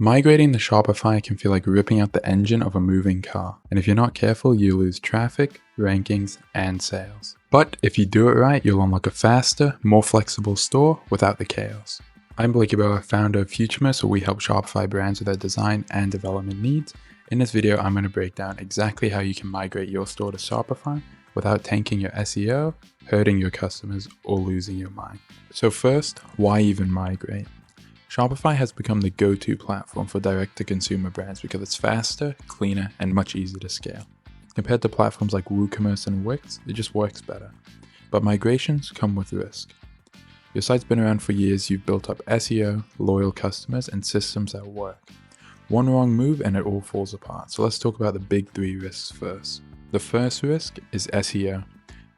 Migrating to Shopify can feel like ripping out the engine of a moving car, and if you're not careful, you lose traffic, rankings, and sales. But if you do it right, you'll unlock a faster, more flexible store without the chaos. I'm Blake Yeboah, founder of WooCommerce, where we help Shopify brands with their design and development needs. In this video, I'm going to break down exactly how you can migrate your store to Shopify without tanking your SEO, hurting your customers, or losing your mind. So first, why even migrate? Shopify has become the go-to platform for direct-to-consumer brands because it's faster, cleaner, and much easier to scale. Compared to platforms like WooCommerce and Wix, it just works better. But migrations come with risk. Your site's been around for years, you've built up SEO, loyal customers, and systems that work. One wrong move and it all falls apart. So let's talk about the big three risks first. The first risk is SEO.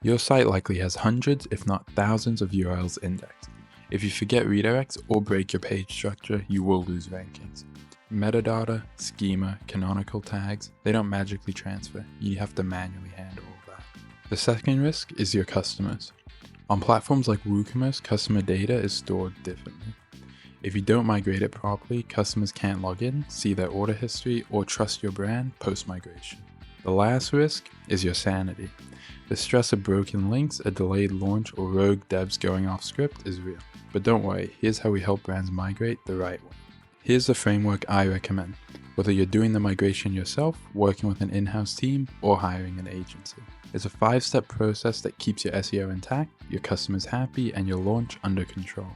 Your site likely has hundreds, if not thousands, of URLs indexed. If you forget redirects or break your page structure, you will lose rankings. Metadata, schema, canonical tags, they don't magically transfer. You have to manually handle all that. The second risk is your customers. On platforms like WooCommerce, customer data is stored differently. If you don't migrate it properly, customers can't log in, see their order history, or trust your brand post-migration. The last risk is your sanity. The stress of broken links, a delayed launch, or rogue devs going off script is real. But don't worry, here's how we help brands migrate the right way. Here's the framework I recommend, whether you're doing the migration yourself, working with an in-house team, or hiring an agency. It's a 5-step process that keeps your SEO intact, your customers happy, and your launch under control.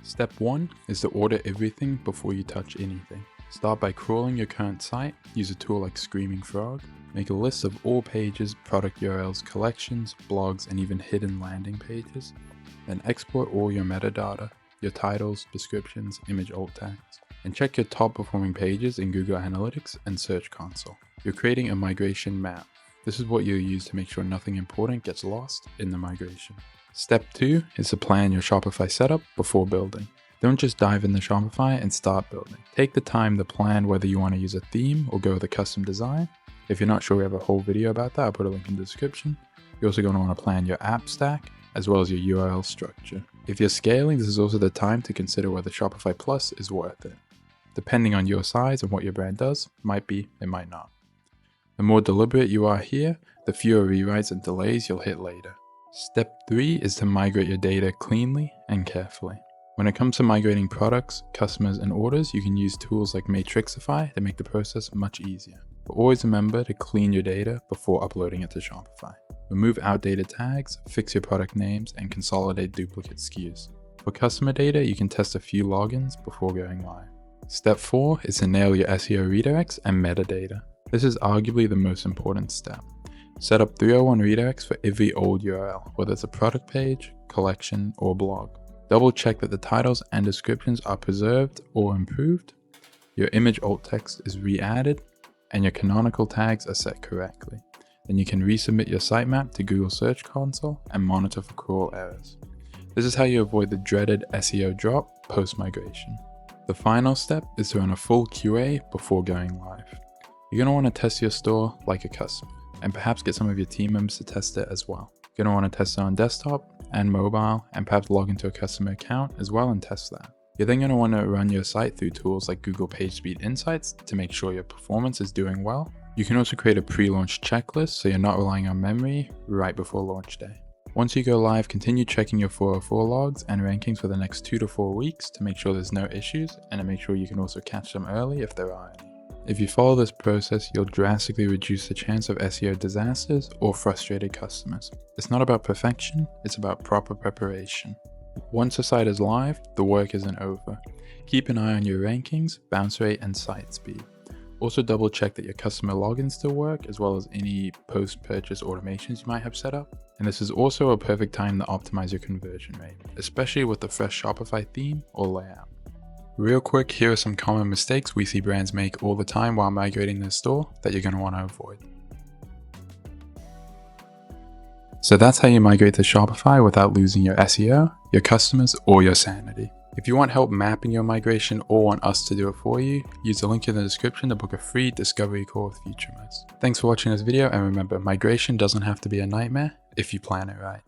Step 1 is to order everything before you touch anything. Start by crawling your current site, use a tool like Screaming Frog, make a list of all pages, product URLs, collections, blogs, and even hidden landing pages. Then export all your metadata, your titles, descriptions, image alt tags, and check your top performing pages in Google Analytics and Search Console. You're creating a migration map. This is what you'll use to make sure nothing important gets lost in the migration. Step 2 is to plan your Shopify setup before building. Don't just dive into Shopify and start building. Take the time to plan whether you want to use a theme or go with a custom design. If you're not sure, we have a whole video about that. I'll put a link in the description. You're also going to want to plan your app stack as well as your URL structure. If you're scaling, this is also the time to consider whether Shopify Plus is worth it. Depending on your size and what your brand does, might be, it might not. The more deliberate you are here, the fewer rewrites and delays you'll hit later. Step 3 is to migrate your data cleanly and carefully. When it comes to migrating products, customers, and orders, you can use tools like Matrixify to make the process much easier. But always remember to clean your data before uploading it to Shopify. Remove outdated tags, fix your product names, and consolidate duplicate SKUs. For customer data, you can test a few logins before going live. Step 4 is to nail your SEO redirects and metadata. This is arguably the most important step. Set up 301 redirects for every old URL, whether it's a product page, collection, or blog. Double check that the titles and descriptions are preserved or improved, your image alt text is re-added, and your canonical tags are set correctly. Then you can resubmit your sitemap to Google Search Console and monitor for crawl errors. This is how you avoid the dreaded SEO drop post-migration. The final step is to run a full QA before going live. You're going to want to test your store like a customer, and perhaps get some of your team members to test it as well. You're going to want to test it on desktop and mobile, and perhaps log into a customer account as well and test that. You're then going to want to run your site through tools like Google PageSpeed Insights to make sure your performance is doing well. You can also create a pre-launch checklist so you're not relying on memory right before launch day. Once you go live, continue checking your 404 logs and rankings for the next 2 to 4 weeks to make sure there's no issues, and to make sure you can also catch them early if there are any. If you follow this process, you'll drastically reduce the chance of SEO disasters or frustrated customers. It's not about perfection, it's about proper preparation. Once the site is live, the work isn't over. Keep an eye on your rankings, bounce rate, and site speed. Also double check that your customer logins still work, as well as any post-purchase automations you might have set up. And this is also a perfect time to optimize your conversion rate, especially with the fresh Shopify theme or layout. Real quick, here are some common mistakes we see brands make all the time while migrating their store that you're going to want to avoid. So that's how you migrate to Shopify without losing your SEO, your customers, or your sanity. If you want help mapping your migration or want us to do it for you, use the link in the description to book a free discovery call with WooCommerce. Thanks for watching this video, and remember, migration doesn't have to be a nightmare if you plan it right.